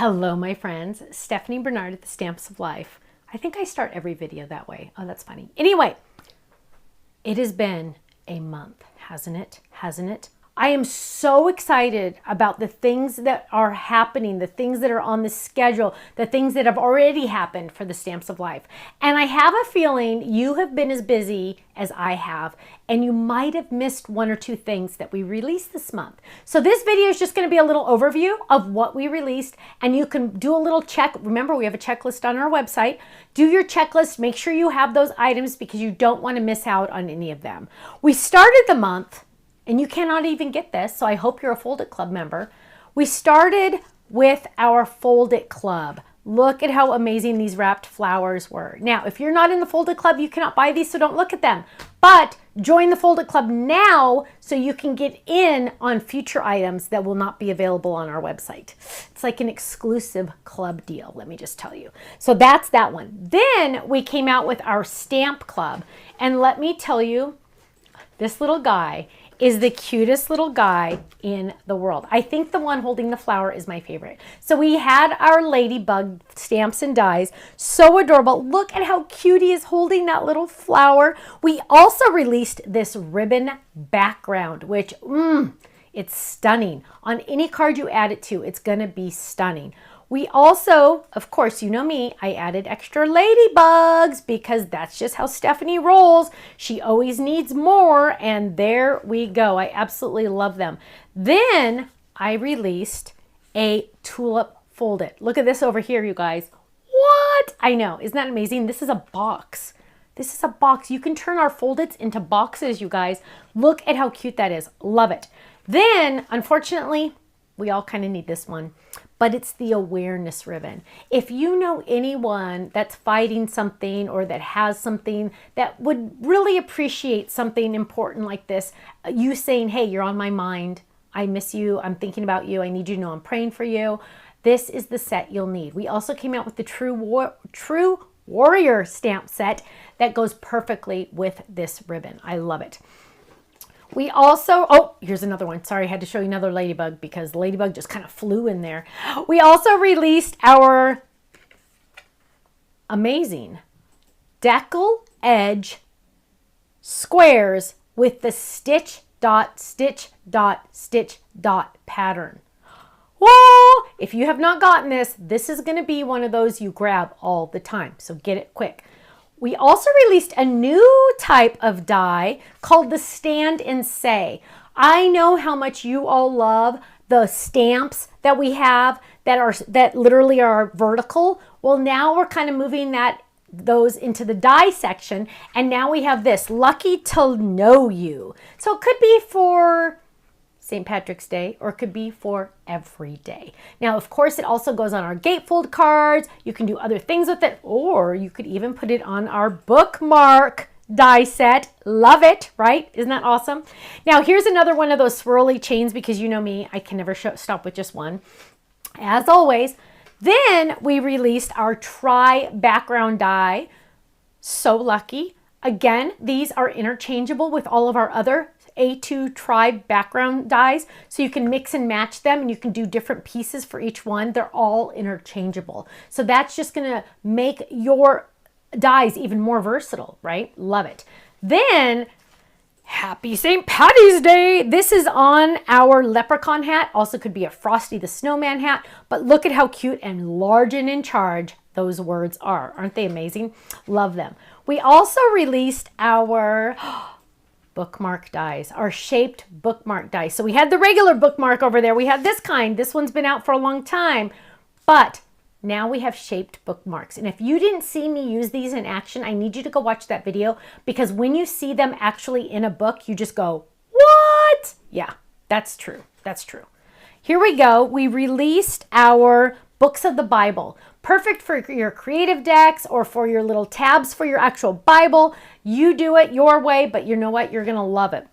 Hello, my friends. Stephanie Bernard at the Stamps of Life. I think I start every video that way. Oh, that's funny. Anyway, it has been a month, hasn't it? Hasn't it? I am so excited about the things that are happening, the things that are on the schedule, the things that have already happened for the Stamps of Life. And I have a feeling you have been as busy as I have, and you might have missed one or two things that we released this month. So this video is just going to be a little overview of what we released, and you can do a little check. Remember, we have a checklist on our website. Do your checklist. Make sure you have those items because you don't want to miss out on any of them. We started the month, and you cannot even get this, so I hope you're a Fold It Club member. We started with our Fold It Club. Look at how amazing these wrapped flowers were. Now, if you're not in the Fold It Club, you cannot buy these, so don't look at them. But join the Fold It Club now so you can get in on future items that will not be available on our website. It's like an exclusive club deal, let me just tell you. So that's that one. Then we came out with our Stamp Club. And let me tell you, this little guy is the cutest little guy in the world. I think the one holding the flower is my favorite. So we had our Ladybug stamps and dies. So adorable. Look at how cute he is holding that little flower. We also released this ribbon background, which, it's stunning. On any card you add it to, it's gonna be stunning. We also, of course, you know me, I added extra ladybugs because that's just how Stephanie rolls. She always needs more, and there we go. I absolutely love them. Then I released a tulip Fold It. Look at this over here, you guys. What? I know, isn't that amazing? This is a box. This is a box. You can turn our Fold Its into boxes, you guys. Look at how cute that is. Love it. Then, unfortunately, we all kind of need this one, but it's the awareness ribbon. If you know anyone that's fighting something or that has something that would really appreciate something important like this, you saying, hey, you're on my mind. I miss you. I'm thinking about you. I need you to know I'm praying for you. This is the set you'll need. We also came out with the True Warrior stamp set that goes perfectly with this ribbon. I love it. We also, oh, here's another one. Sorry, I had to show you another Ladybug because the Ladybug just kind of flew in there. We also released our amazing Deckle Edge squares with the stitch dot, stitch dot, stitch dot pattern. Whoa! If you have not gotten this, this is going to be one of those you grab all the time. So get it quick. We also released a new type of die called the Stand and Say. I know how much you all love the stamps that we have that literally are vertical. Well, now we're kind of moving those into the die section, and now we have this Lucky to Know You. So it could be for St. Patrick's Day, or it could be for every day. Now, of course, it also goes on our gatefold cards. You can do other things with it, or you could even put it on our bookmark die set. Love it, right? Isn't that awesome? Now, here's another one of those swirly chains because you know me, I can never stop with just one. As always, then we released our Try background die. So lucky. Again, these are interchangeable with all of our other A2 Try background dies, so you can mix and match them and you can do different pieces for each one. They're all interchangeable. So that's just going to make your dies even more versatile, right? Love it. Then, happy St. Patty's Day. This is on our leprechaun hat. Also could be a Frosty the Snowman hat, but look at how cute and large and in charge those words are. Aren't they amazing? Love them. We also released our bookmark dies, our shaped bookmark dies. So we had the regular bookmark over there. We had this kind. This one's been out for a long time, but now we have shaped bookmarks. And if you didn't see me use these in action, I need you to go watch that video because when you see them actually in a book, you just go, what? Yeah, that's true. That's true. Here we go. We released our books of the Bible. Perfect for your creative decks or for your little tabs for your actual Bible. You do it your way, but you know what? You're going to love it.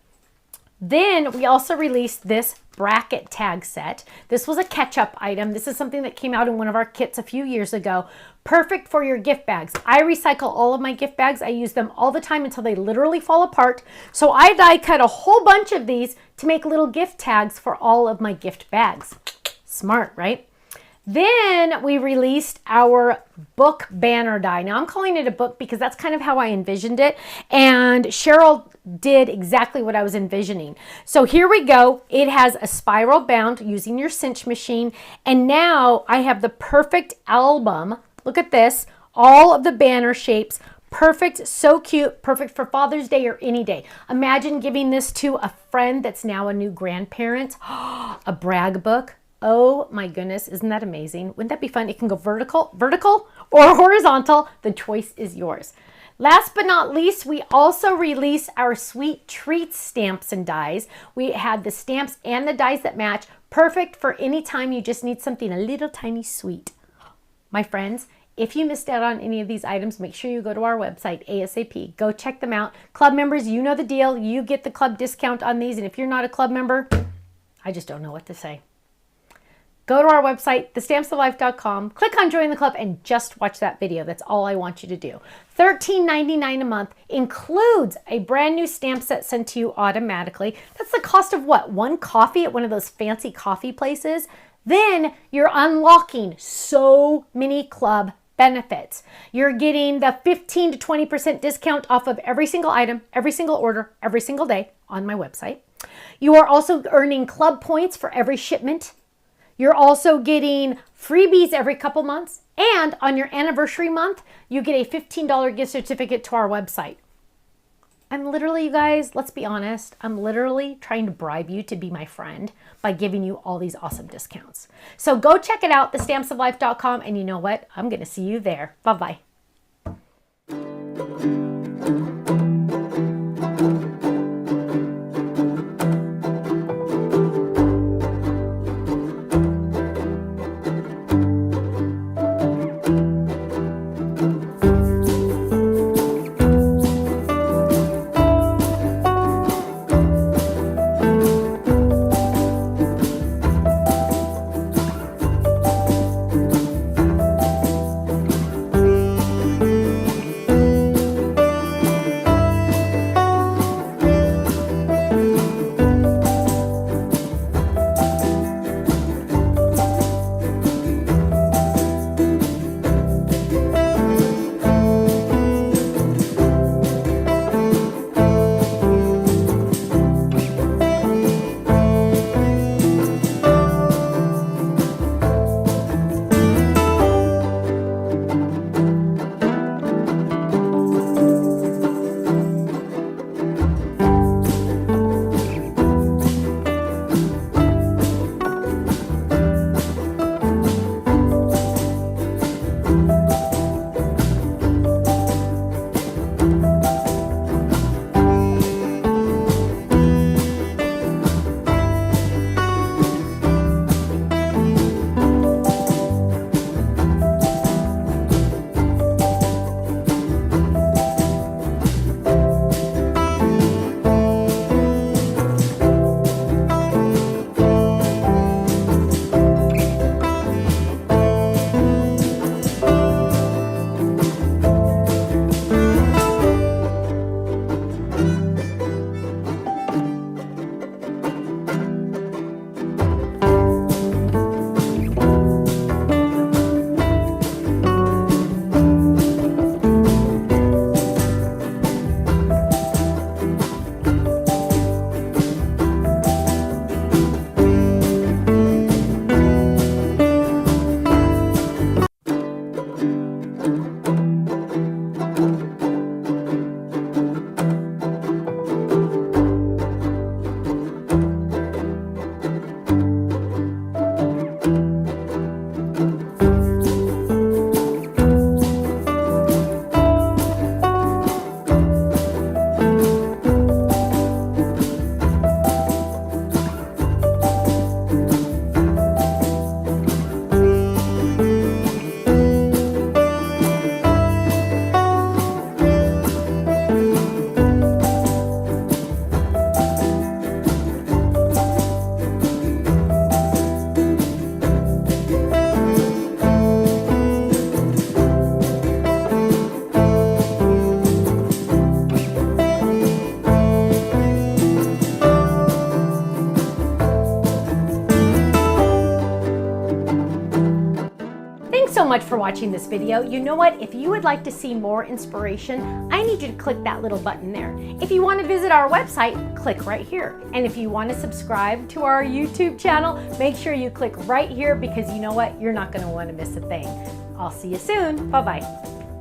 Then we also released this bracket tag set. This was a catch-up item. This is something that came out in one of our kits a few years ago. Perfect for your gift bags. I recycle all of my gift bags. I use them all the time until they literally fall apart. So I die cut a whole bunch of these to make little gift tags for all of my gift bags. Smart, right? Then we released our book banner die. Now I'm calling it a book because that's kind of how I envisioned it. And Cheryl did exactly what I was envisioning. So here we go. It has a spiral bound using your cinch machine. And now I have the perfect album. Look at this. All of the banner shapes. Perfect, so cute, perfect for Father's Day or any day. Imagine giving this to a friend that's now a new grandparent. A brag book. Oh my goodness, isn't that amazing? Wouldn't that be fun? It can go vertical or horizontal. The choice is yours. Last but not least, we also released our Sweet Treats stamps and dies. We had the stamps and the dies that match. Perfect for any time you just need something a little tiny sweet. My friends, if you missed out on any of these items, make sure you go to our website, ASAP. Go check them out. Club members, you know the deal. You get the club discount on these. And if you're not a club member, I just don't know what to say. Go to our website, thestampsoflife.com, click on Join the Club, and just watch that video. That's all I want you to do. $13.99 a month includes a brand new stamp set sent to you automatically. That's the cost of what? One coffee at one of those fancy coffee places? Then you're unlocking so many club benefits. You're getting the 15 to 20% discount off of every single item, every single order, every single day on my website. You are also earning club points for every shipment. You're also getting freebies every couple months. And on your anniversary month, you get a $15 gift certificate to our website. I'm literally, you guys, let's be honest, I'm literally trying to bribe you to be my friend by giving you all these awesome discounts. So go check it out, thestampsoflife.com, and you know what? I'm going to see you there. Bye-bye. Thanks so much for watching this video. You know what? If you would like to see more inspiration, I need you to click that little button there. If you want to visit our website, click right here. And if you want to subscribe to our YouTube channel, make sure you click right here because you know what? You're not going to want to miss a thing. I'll see you soon. Bye-bye.